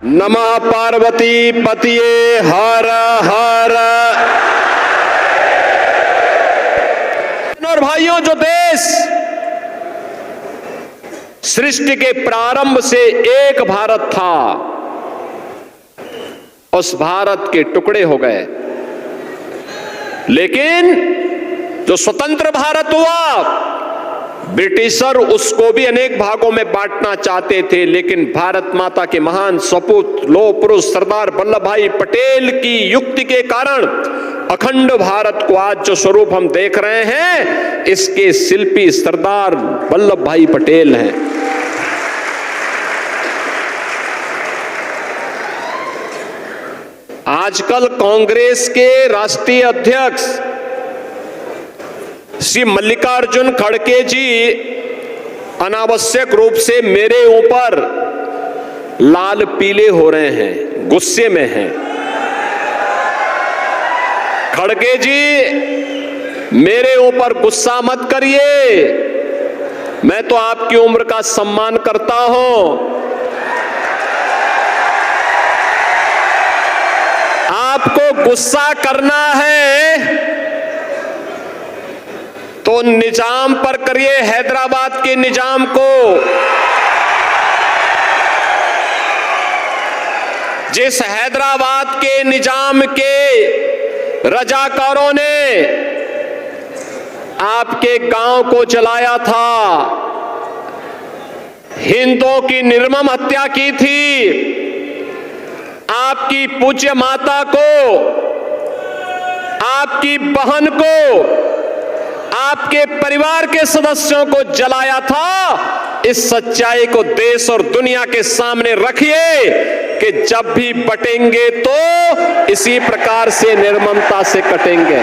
नमः पार्वती पतिये हर हर। और भाइयों, जो देश सृष्टि के प्रारंभ से एक भारत था, उस भारत के टुकड़े हो गए। लेकिन जो स्वतंत्र भारत हुआ, ब्रिटिशर उसको भी अनेक भागों में बांटना चाहते थे, लेकिन भारत माता के महान सपूत लौह पुरुष सरदार वल्लभ भाई पटेल की युक्ति के कारण अखंड भारत को आज जो स्वरूप हम देख रहे हैं, इसके शिल्पी सरदार वल्लभ भाई पटेल हैं। आजकल कांग्रेस के राष्ट्रीय अध्यक्ष श्री मल्लिकार्जुन खड़गे जी अनावश्यक रूप से मेरे ऊपर लाल पीले हो रहे हैं, गुस्से में हैं। खड़गे जी, मेरे ऊपर गुस्सा मत करिए, मैं तो आपकी उम्र का सम्मान करता हूं। आपको गुस्सा करना है तो निजाम पर करिए, हैदराबाद के निजाम को। जिस हैदराबाद के निजाम के रजाकारों ने आपके गांव को जलाया था, हिंदुओं की निर्मम हत्या की थी, आपकी पूज्य माता को, आपकी बहन को, आपके परिवार के सदस्यों को जलाया था, इस सच्चाई को देश और दुनिया के सामने रखिए कि जब भी बटेंगे तो इसी प्रकार से निर्ममता से कटेंगे।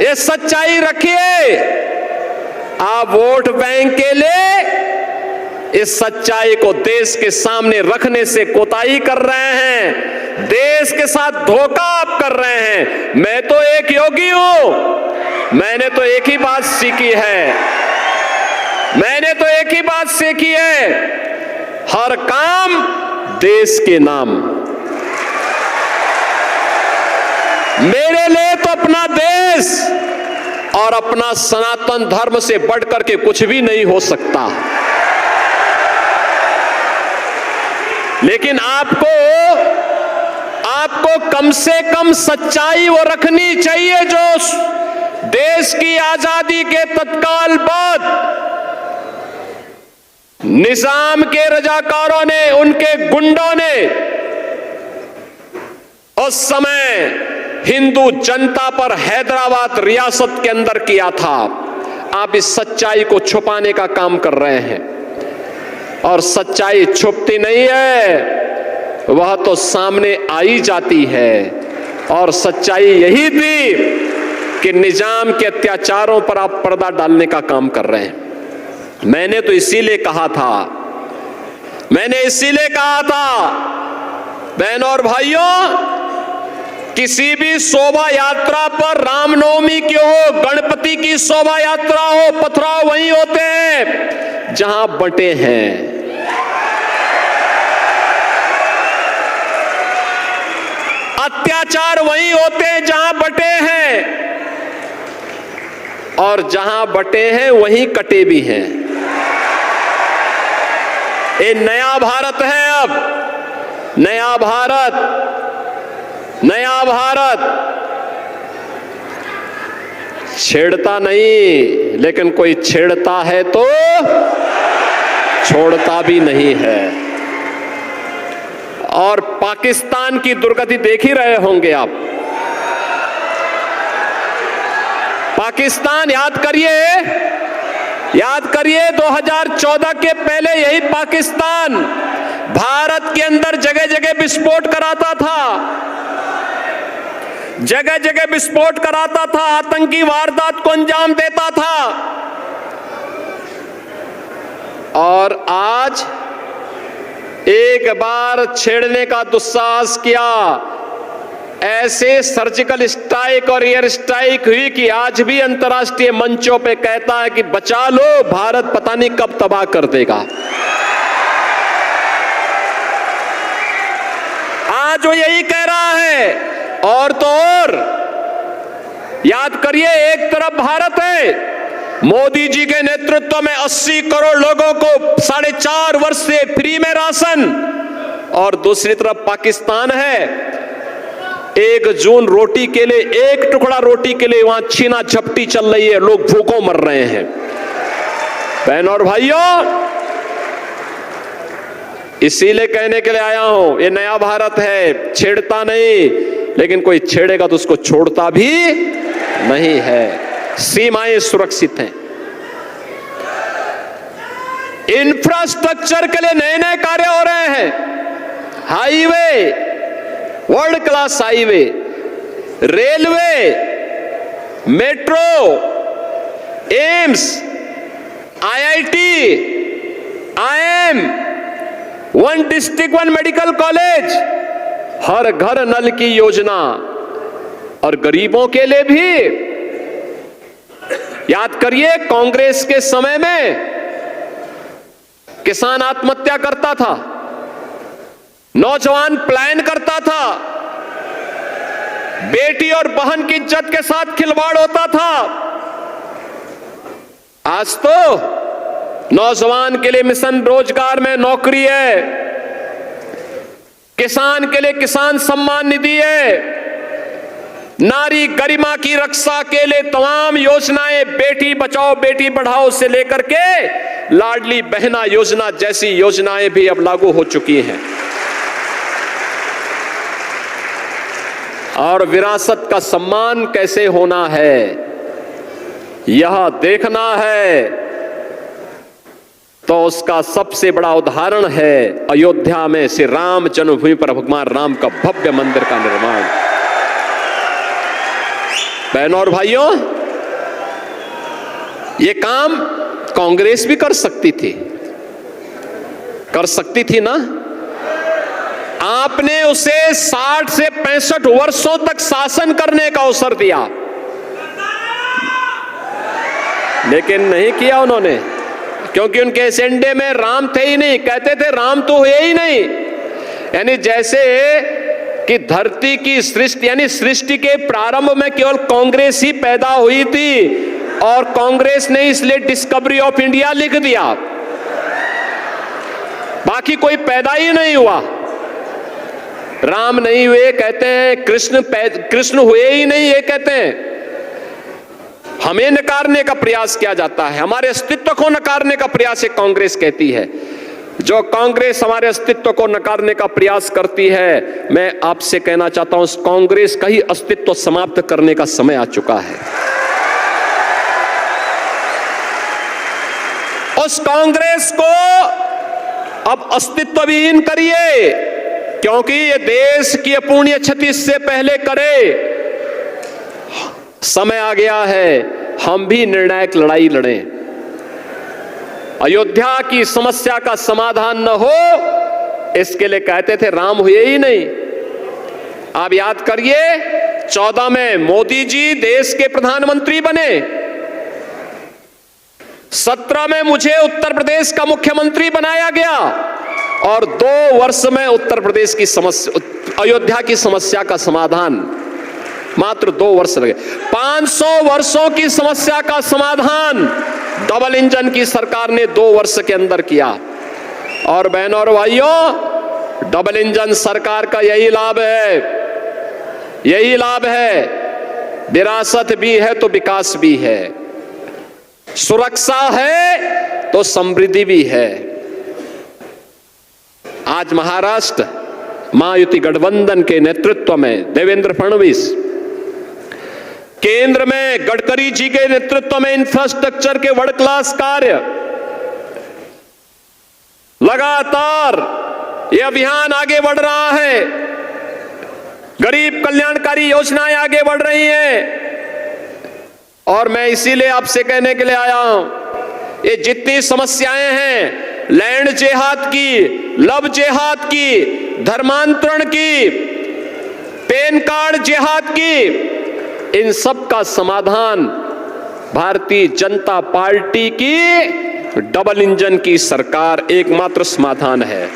ये सच्चाई रखिए। आप वोट बैंक के लिए इस सच्चाई को देश के सामने रखने से कोताही कर रहे हैं, देश के साथ धोखा आप कर रहे हैं। मैं तो एक योगी हूं, मैंने तो एक ही बात सीखी है, मैंने तो एक ही बात सीखी है, हर काम देश के नाम। मेरे लिए तो अपना देश और अपना सनातन धर्म से बढ़कर के कुछ भी नहीं हो सकता। लेकिन आपको कम से कम सच्चाई वो रखनी चाहिए जो देश की आजादी के तत्काल बाद निजाम के रजाकारों ने, उनके गुंडों ने उस समय हिंदू जनता पर हैदराबाद रियासत के अंदर किया था। आप इस सच्चाई को छुपाने का काम कर रहे हैं, और सच्चाई छुपती नहीं है, वह तो सामने आई जाती है। और सच्चाई यही थी कि निजाम के अत्याचारों पर आप पर्दा डालने का काम कर रहे हैं। मैंने तो इसीलिए कहा था, बहनों और भाइयों, किसी भी शोभा यात्रा पर, रामनवमी की हो, गणपति की शोभा यात्रा हो, पथराव वहीं होते हैं जहां बंटे हैं। अत्याचार वहीं होते हैं जहां बटे हैं, और जहां बटे हैं वहीं कटे भी हैं। ये नया भारत है। अब नया भारत छेड़ता नहीं, लेकिन कोई छेड़ता है तो छोड़ता भी नहीं है। और पाकिस्तान की दुर्गति देख ही रहे होंगे आप। पाकिस्तान, याद करिए 2014 के पहले यही पाकिस्तान भारत के अंदर जगह जगह विस्फोट कराता था, जगह जगह विस्फोट कराता था, आतंकी वारदात को अंजाम देता था। और आज एक बार छेड़ने का दुस्साहस किया, ऐसे सर्जिकल स्ट्राइक और एयर स्ट्राइक हुई कि आज भी अंतर्राष्ट्रीय मंचों पे कहता है कि बचा लो, भारत पता नहीं कब तबाह कर देगा। आज वो यही कह रहा है। और तो और याद करिए, एक तरफ भारत है, मोदी जी के नेतृत्व में 80 करोड़ लोगों को 4.5 वर्ष से फ्री में राशन, और दूसरी तरफ पाकिस्तान है, 1 जून रोटी के लिए, 1 टुकड़ा रोटी के लिए वहां छीना झपटी चल रही है, लोग भूखों मर रहे हैं। बहनों और भाइयों, इसीलिए कहने के लिए आया हूं, ये नया भारत है, छेड़ता नहीं, लेकिन कोई छेड़ेगा तो उसको छोड़ता भी नहीं है। सीमाएं सुरक्षित हैं। इंफ्रास्ट्रक्चर के लिए नए नए कार्य हो रहे हैं। Highway, world class highway, railway, metro, AIIMS, IIT, IM, 1 district 1 medical college, हर घर नल की योजना, और गरीबों के लिए भी। याद करिए, कांग्रेस के समय में किसान आत्महत्या करता था, नौजवान पलायन करता था, बेटी और बहन की इज्जत के साथ खिलवाड़ होता था। आज तो नौजवान के लिए मिशन रोजगार में नौकरी है, किसान के लिए किसान सम्मान निधि है, नारी गरिमा की रक्षा के लिए तमाम योजनाएं, बेटी बचाओ बेटी बढ़ाओ से लेकर के लाडली बहना योजना जैसी योजनाएं भी अब लागू हो चुकी हैं। और विरासत का सम्मान कैसे होना है, यह देखना है, तो उसका सबसे बड़ा उदाहरण है अयोध्या में श्री राम जन्मभूमि पर भगवान राम का भव्य मंदिर का निर्माण। बहनों और भाइयों, यह काम कांग्रेस भी कर सकती थी, ना? आपने उसे 60 से 65 वर्षों तक शासन करने का अवसर दिया, लेकिन नहीं किया उन्होंने, क्योंकि उनके एजेंडे में राम थे ही नहीं। कहते थे राम तो हुए ही नहीं। यानी जैसे कि धरती की सृष्टि, यानी सृष्टि के प्रारंभ में केवल कांग्रेस ही पैदा हुई थी, और कांग्रेस ने इसलिए डिस्कवरी ऑफ इंडिया लिख दिया, बाकी कोई पैदा ही नहीं हुआ। राम नहीं हुए कहते हैं, कृष्ण हुए ही नहीं ये कहते हैं। हमें नकारने का प्रयास किया जाता है, हमारे अस्तित्व को नकारने का प्रयास ये कांग्रेस कहती है। जो कांग्रेस हमारे अस्तित्व को नकारने का प्रयास करती है, मैं आपसे कहना चाहता हूं, उस कांग्रेस का ही अस्तित्व समाप्त करने का समय आ चुका है। उस कांग्रेस को अब अस्तित्वहीन करिए, क्योंकि ये देश की अपूर्णीय क्षति इससे पहले करे। समय आ गया है, हम भी निर्णायक लड़ाई लड़ें। अयोध्या की समस्या का समाधान न हो, इसके लिए कहते थे राम हुए ही नहीं। आप याद करिए, 14 में मोदी जी देश के प्रधानमंत्री बने, 17 में मुझे उत्तर प्रदेश का मुख्यमंत्री बनाया गया, और 2 वर्ष में उत्तर प्रदेश की समस्या, अयोध्या की समस्या का समाधान मात्र 2 वर्ष लगे। 500 वर्षों की समस्या का समाधान डबल इंजन की सरकार ने 2 वर्ष के अंदर किया। और बहनों और भाइयों, डबल इंजन सरकार का यही लाभ है, यही लाभ है। विरासत भी है तो विकास भी है, सुरक्षा है तो समृद्धि भी है। आज महाराष्ट्र महायुति गठबंधन के नेतृत्व में देवेंद्र फडणवीस, केंद्र में गडकरी जी के नेतृत्व में इंफ्रास्ट्रक्चर के वर्ल्ड क्लास कार्य, लगातार ये अभियान आगे बढ़ रहा है, गरीब कल्याणकारी योजनाएं आगे बढ़ रही हैं। और मैं इसीलिए आपसे कहने के लिए आया हूं, ये जितनी समस्याएं हैं, लैंड जेहाद की, लव जेहाद की, धर्मांतरण की, पैन कार्ड जेहाद की, इन सब का समाधान भारतीय जनता पार्टी की डबल इंजन की सरकार एकमात्र समाधान है।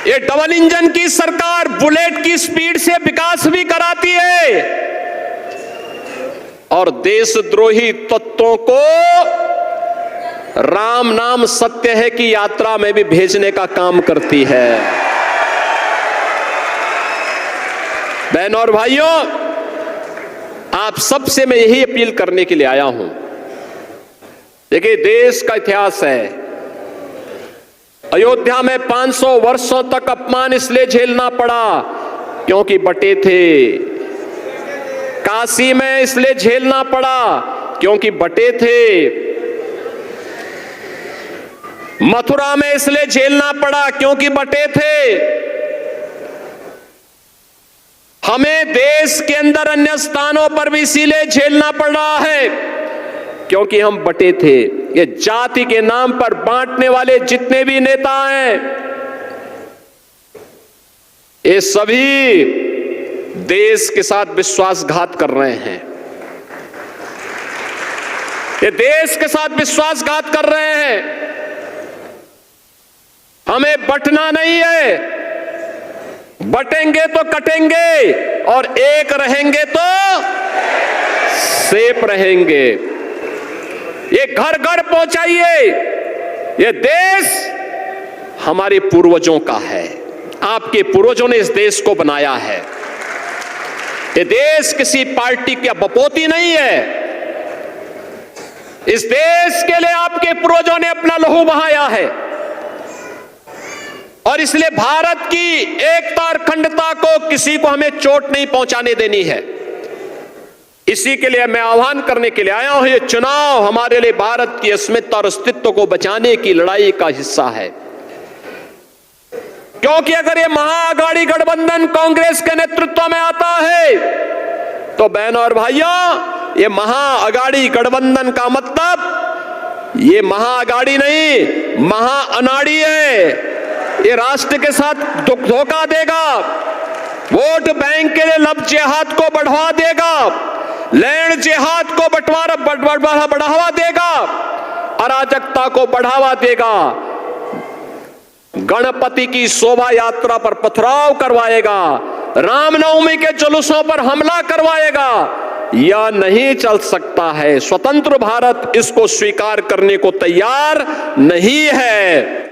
ये डबल इंजन की सरकार बुलेट की स्पीड से विकास भी कराती है और देशद्रोही तत्वों को राम नाम सत्य है की यात्रा में भी भेजने का काम करती है। बहनों और भाइयों, आप सबसे मैं यही अपील करने के लिए आया हूं। देखिए, देश का इतिहास है, अयोध्या में 500 वर्षों तक अपमान इसलिए झेलना पड़ा क्योंकि बटे थे। काशी में इसलिए झेलना पड़ा क्योंकि बटे थे। मथुरा में इसलिए झेलना पड़ा क्योंकि बटे थे। हमें देश के अंदर अन्य स्थानों पर भी इसीलिए झेलना पड़ रहा है क्योंकि हम बटे थे। ये जाति के नाम पर बांटने वाले जितने भी नेता हैं, ये सभी देश के साथ विश्वासघात कर रहे हैं। ये देश के साथ विश्वासघात कर रहे हैं। हमें बंटना नहीं है, बटेंगे तो कटेंगे और एक रहेंगे तो सेफ रहेंगे। ये घर घर पहुंचाइए। ये देश हमारे पूर्वजों का है, आपके पूर्वजों ने इस देश को बनाया है। ये देश किसी पार्टी की बपोती नहीं है। इस देश के लिए आपके पूर्वजों ने अपना लहू बहाया है और इसलिए भारत की एकता और अखंडता को किसी को हमें चोट नहीं पहुंचाने देनी है। इसी के लिए मैं आह्वान करने के लिए आया हूं। ये चुनाव हमारे लिए भारत की अस्मिता और अस्तित्व को बचाने की लड़ाई का हिस्सा है, क्योंकि अगर ये महाअघाड़ी गठबंधन कांग्रेस के नेतृत्व में आता है तो बहनों और भाइयों, ये महाअघाड़ी गठबंधन का मतलब ये महाअघाड़ी नहीं, महाअनाड़ी है। ये राष्ट्र के साथ धोखा देगा, वोट बैंक के लिए लब जिहाद को बढ़वा देगा, लैंड जिहाद को बढ़ावा देगा, अराजकता को बढ़ावा देगा, गणपति की शोभा यात्रा पर पथराव करवाएगा, रामनवमी के जुलूसों पर हमला करवाएगा। यह नहीं चल सकता है। स्वतंत्र भारत इसको स्वीकार करने को तैयार नहीं है।